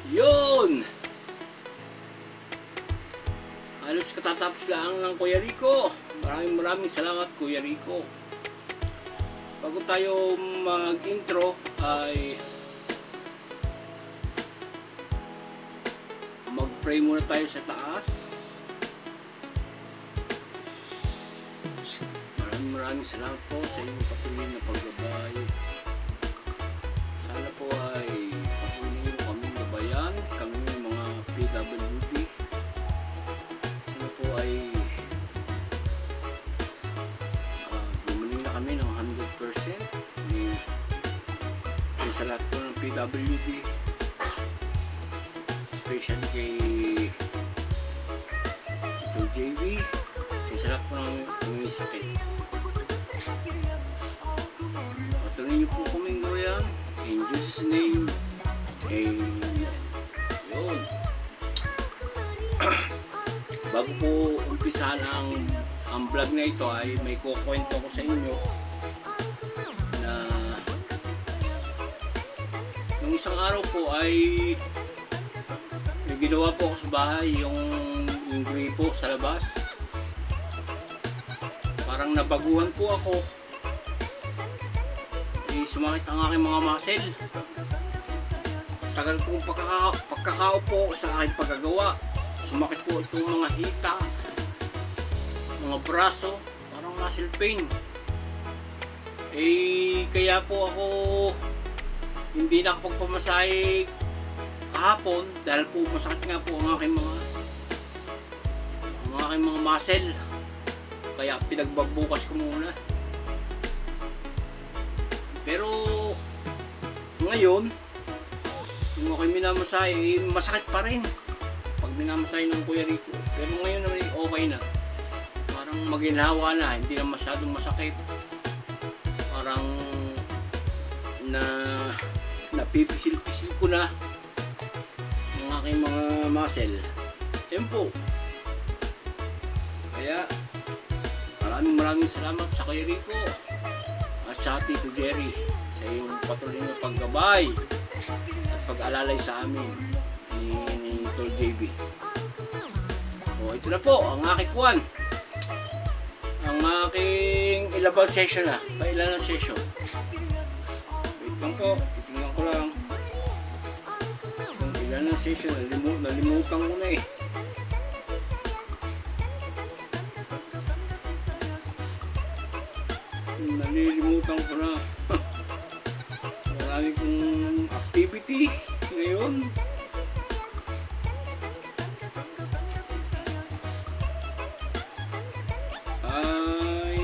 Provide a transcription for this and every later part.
Yun! Halos katatapos lang ng Kuya Rico. Maraming salamat Kuya Rico. Bago tayo mag-intro ay mag-pray muna tayo sa taas. Maraming salamat po sa inyong patuloy na paggabay. Sana po ay patuloy nyo kaming gabayan, kami mga PWD. Sana po ay gumaling na kami ng 100%. Sa lahat po ng PWD, especially kay JV, sa lahat po ng may sakit. Patuloy niyo po kaming gawayan in Jesus' name. Amen. Yun. Bago po umpisahan ang vlog na ito ay may kukwento ko sa inyo na nung isang araw po ay may ginawa po ako sa bahay, yung gripo sa labas. Parang nabaguhan po ako. Sumakit ang aking mga muscle. Tagal kong pagkakaupo sa aking paggagawa. Sumakit po itong mga hita, mga braso, parang muscle pain. Kaya po ako hindi nakapagpamasahe kahapon dahil po masakit nga po ang aking mga muscle. Kaya pinagbabukas ko muna. Pero ngayon, kung ako'y minamasahe, masakit pa rin pag minamasahe ng Kuya Rico. Pero ngayon naman okay na. Parang maginhawa na, hindi na masyadong masakit. Parang napipisil-pisil ko na ng aking mga muscle. Yan po. Kaya maraming salamat sa Kuya Rico at sa Tito Jerry sa iyong patuloy na paggabay at pag-alalay sa amin ni Tol JB. So ito na po ang aking kuwan, ang aking ilabang session na, pailan na session. Wait lang po, titingnan ko lang kung ilan na session. Nalimutan ko na eh. Nalilimutan ko na. Marami kong activity ngayon. Ay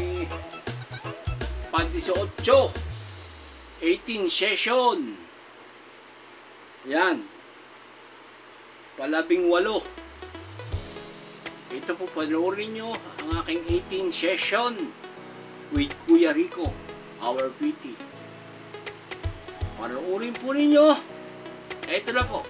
18 session. Yan. Palabing 8. Ito po, panoorin nyo ang aking 18 session with Kuya Rico, our PT. Panoorin po ninyo. Ito na po.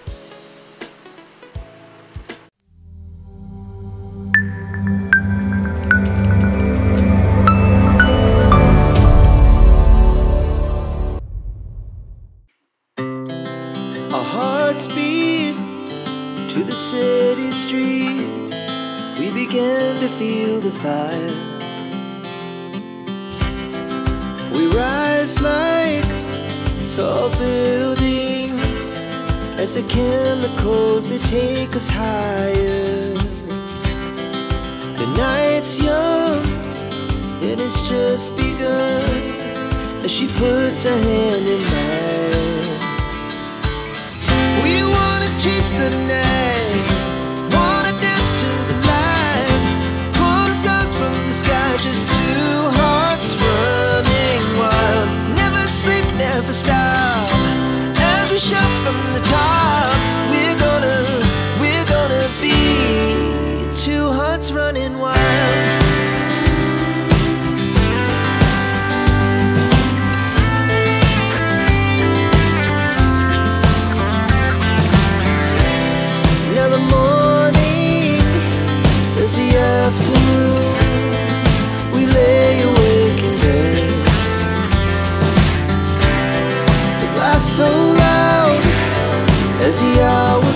Our hearts beat to the city streets. We began to feel the fire. We rise like tall buildings as the chemicals, they take us higher. The night's young, it has just begun as she puts her hand in mine. We wanna chase the night, wanna dance to the light, pull the stars from the sky, just two hearts running wild. Never sleep, never stop, as we shout from the top. We're gonna be two hearts running wild. Now the morning is the afternoon. We lay awake in bed. The laughs so loud as the hours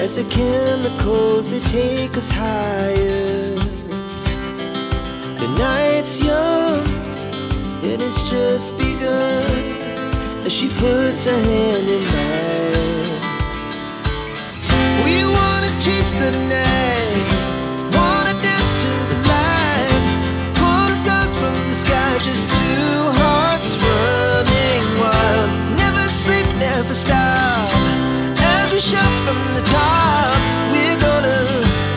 as the chemicals they take us higher. The night's young, and it's just begun, as she puts her hand in mine. We wanna chase the night, wanna dance to the light, pull the stars from the sky, just two hearts running wild. Never sleep, never stop, as we shout from the top.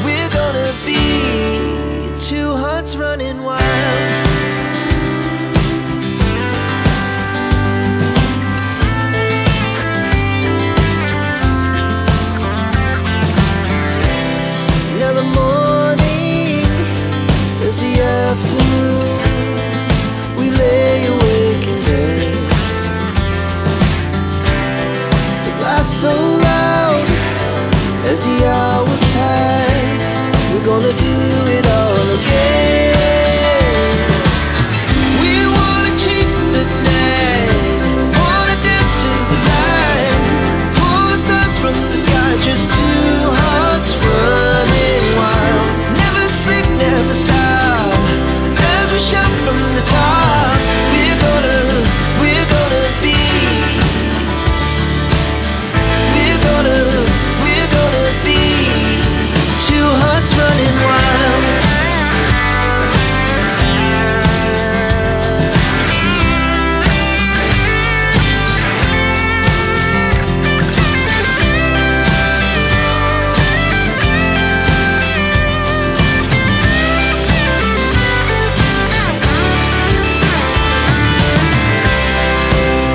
We're gonna be two hearts running wild. Now the morning is the afternoon, we lay awake in bed. The laughs so loud as the hours pass, we're gonna do it all again. We wanna chase the night, wanna dance to the light, pull the stars from the sky, just two hearts running wild. Never sleep, never stop, as we shout from the top. We're gonna be, we're gonna be two hearts running wild.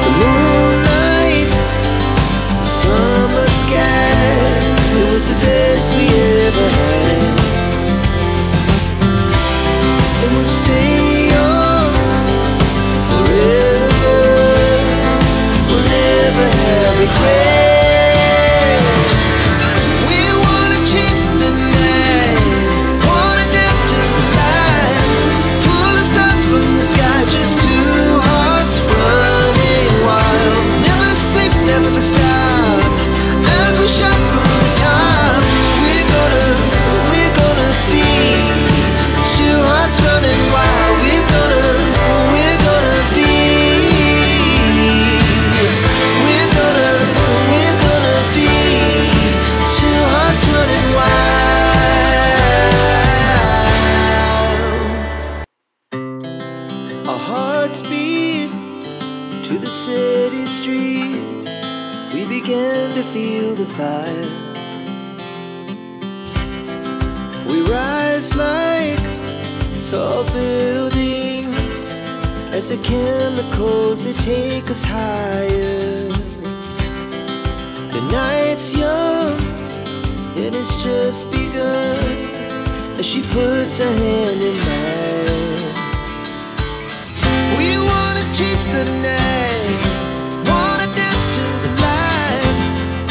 The moonlight, summer sky, it was the best we ever had. And we'll stay young forever, we'll never have regrets. We wanna chase the night, wanna dance to the light, pull the stars from the sky, just two hearts running wild. Never sleep, never stop, as we shout from the top. We're gonna be two hearts running wild. We're gonna be, we're gonna be two hearts running wild. Our hearts beat to the city streets, we began to feel the fire. We rise like tall buildings, as the chemicals they take us higher. The night's young, and it's just begun, as she puts her hand in mine. We wanna chase the night, wanna dance to the light,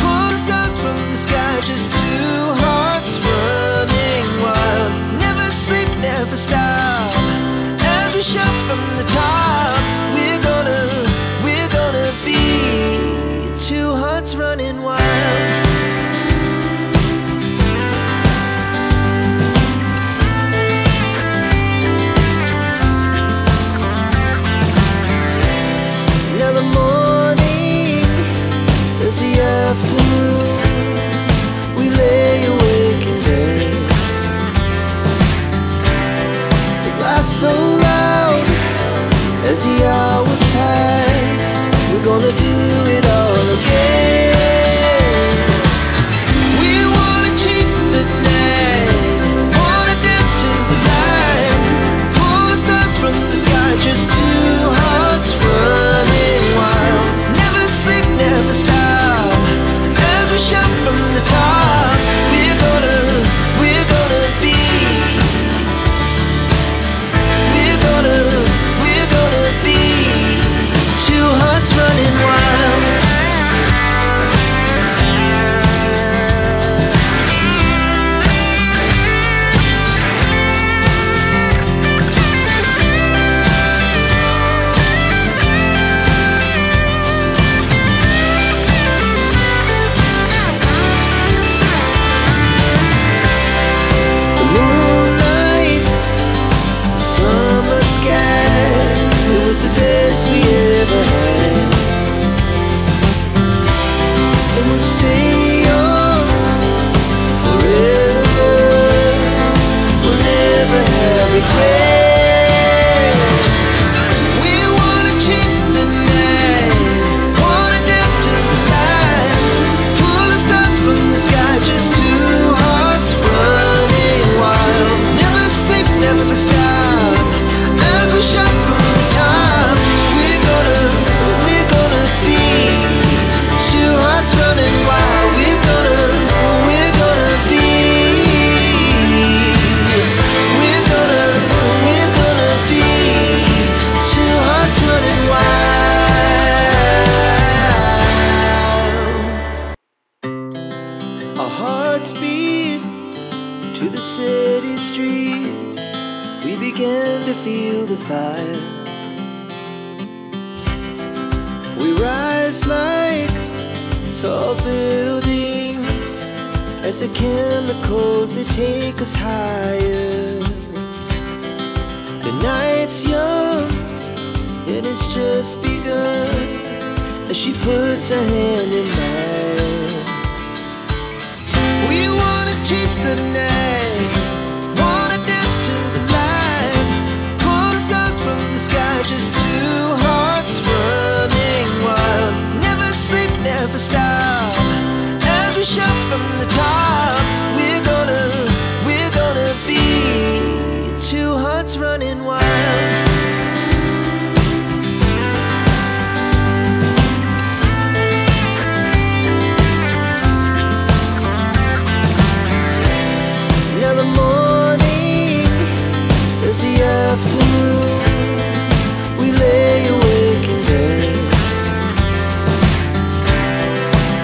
pull the stars from the sky, just two hearts running wild. Never sleep, never stop, as we shout from the top. We're gonna be two hearts running wild. Now the morning is the afternoon, we lay awake in bed. The laughs so loud night. We rise like tall buildings as the chemicals, they take us higher. The night's young and it's just begun as she puts her hand in mine. We wanna chase the night, wanna dance to the light, pull stars from the sky, just two hearts running wild. Never sleep, never stop, as we shout from the top. We're gonna be two hearts running wild. Afternoon, we lay awake in bed.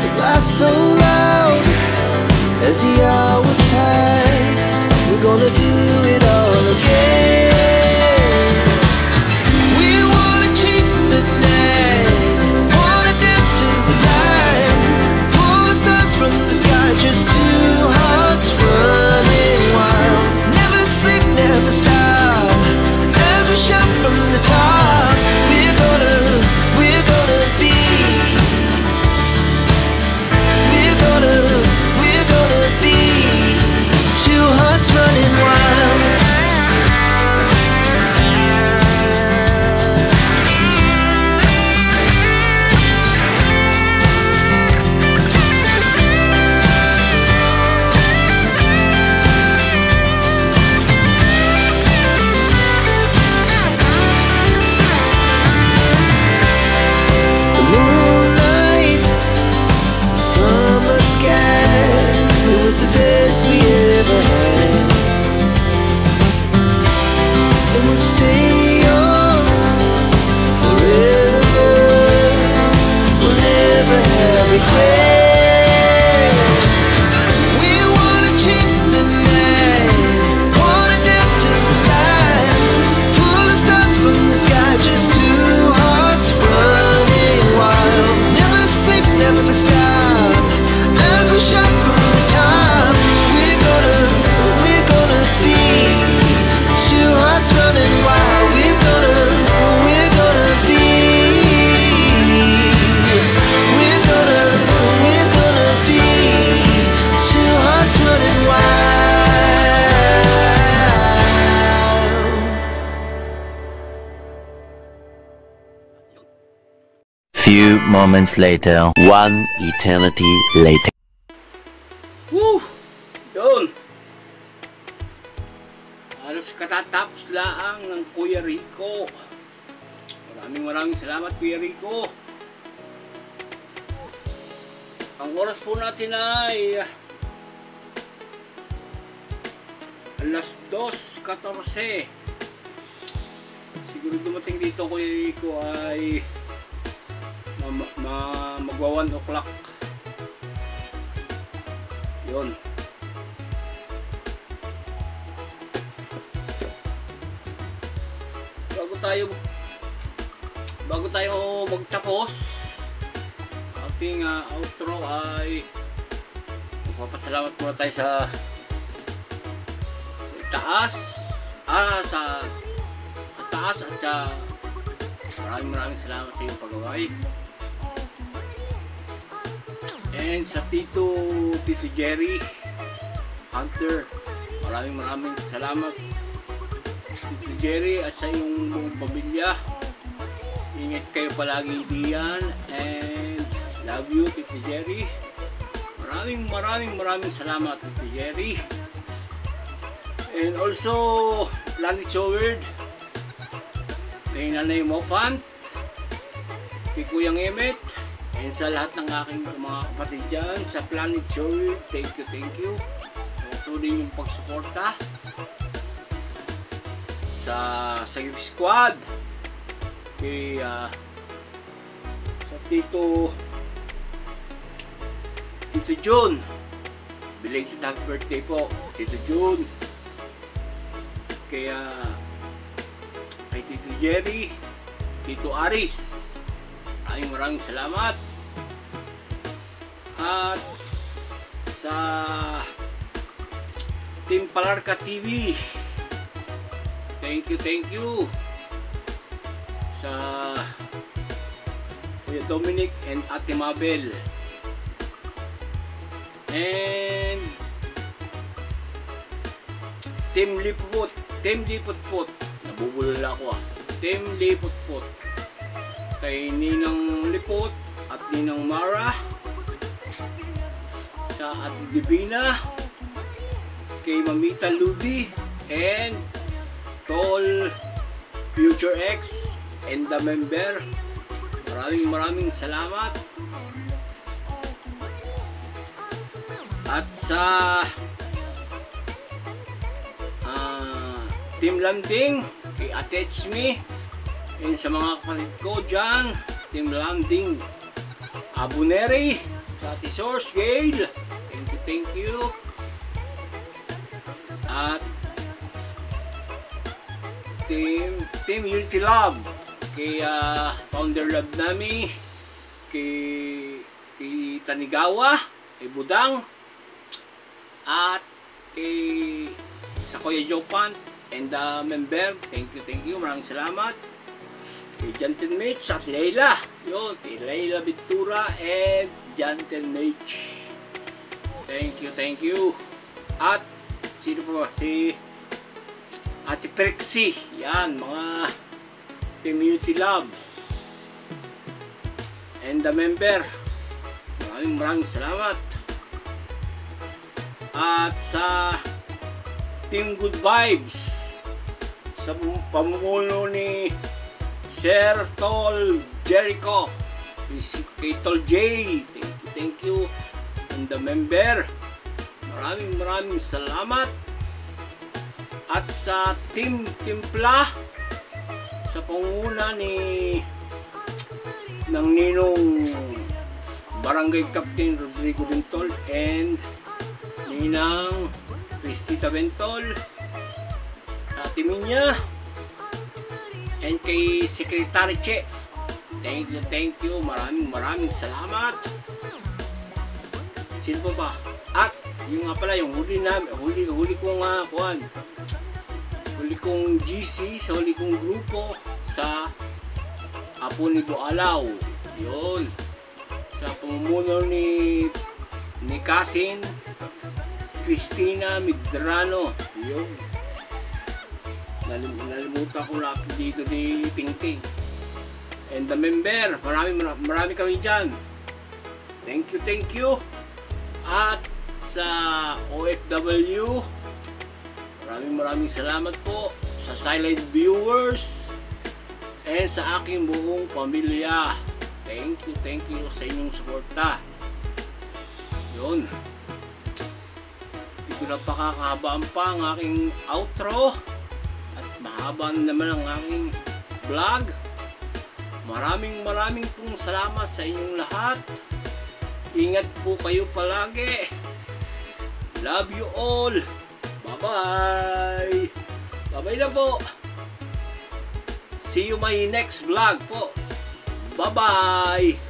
The laughs so loud as the hours pass. We're gonna do it all again. We wanna chase the night, wanna dance to the light, pull the stars from the sky, just two hearts running wild. Never sleep, never stop, shout from the top. We're gonna be, we're gonna be two hearts running wild. The best we ever had, and we'll stay on forever. We'll never have regrets. We wanna chase the night, wanna dance to the light, pull the stars from the sky, just two hearts running wild. Never sleep, never stop, as we shout from the top. Running wild, we're gonna be, we're gonna be two hearts running wild. Few moments later, one eternity later. Woo! Yun! Halos katatapos laang ng Kuya Rico. Maraming salamat, Kuya Rico. Ang oras po natin ay alas 2:14. Siguro dumating dito, Kuya Rico, ay magwa 1 o'clock. Yun. Bago tayo magtapos ating outro, ay magpapasalamat muna tayo sa taas sa taas at sa maraming salamat sa iyong paggabay, and sa Tito Jerry Hunter, maraming salamat Tito Jerry at sa iyong buong pamilya. Ingat kayo palagi diyan, and love you, Tito Jerry. Maraming salamat, Tito Jerry. And also Planet Showard, kay Nanay Mofan, kay Kuyang Emet, and sa lahat ng aking mga kapatid dyan sa Planet Showard, thank you. Tuloy yung pagsuporta sa Sagip Squad, kay sa Tito June, belated happy birthday po Tito June. Kaya kay Tito Jerry, Tito Aris. Maraming salamat. At sa Team Palarca TV, thank you. Sa Kuya Dominic and Ate Mabel. And Team Lipot, nabubulol ako Team Lipot, kay Ninang Lipot at Ninang Mara, sa Ate Divina, kay Mamita Ludi, and Tol Future X and the member. Maraming salamat. At sa Team Landing, kay Attach Me, and sa mga kapatid ko dyan, Team Landing, Abuneri, sa Ate Source Gale, thank you. At Team Unity Love, kay Founder Love Nami, kay Tanigawa, kay Budang, at kay sa Kuya Jopan and the member, thank you, maraming salamat. Kay Janten Mitch at Leila, yun, kay Leila Ventura and Janten Mitch, thank you. At sino pa ba? Si Ate Perixie, yan, mga Team Unity Love and the member, maraming salamat. At sa Team Good Vibes, sa pamumuno ni Sir Tol Jericho, kay Tol J, thank you, and the member, maraming salamat. At sa Team Timpla, sa pangunguna ng Ninong Barangay Captain Rodrigo Bentol and Ninang Cristita Bentol, sa Ate Minya, and kay Secretary Che, thank you, maraming salamat. Sino pa ba? At yung nga pala, yung huli kong GC, sa huli kong grupo sa Apo ni Bualaw, yun, sa pamumuno ni Casin Cristina Medrano, yun, nalimutan ko lang dito ni Tingting and the member, marami kami dyan, thank you. At sa OFW, maraming salamat po sa silent viewers and sa aking buong pamilya. Thank you sa inyong suporta. Yun, hindi ko na pakakahabaan pa ang aking outro at mahaba naman ang aking vlog. Maraming pong salamat sa inyong lahat. Ingat po kayo palagi. Love you all. Bye-bye. Bye-bye na po. See you my next vlog po. Bye-bye.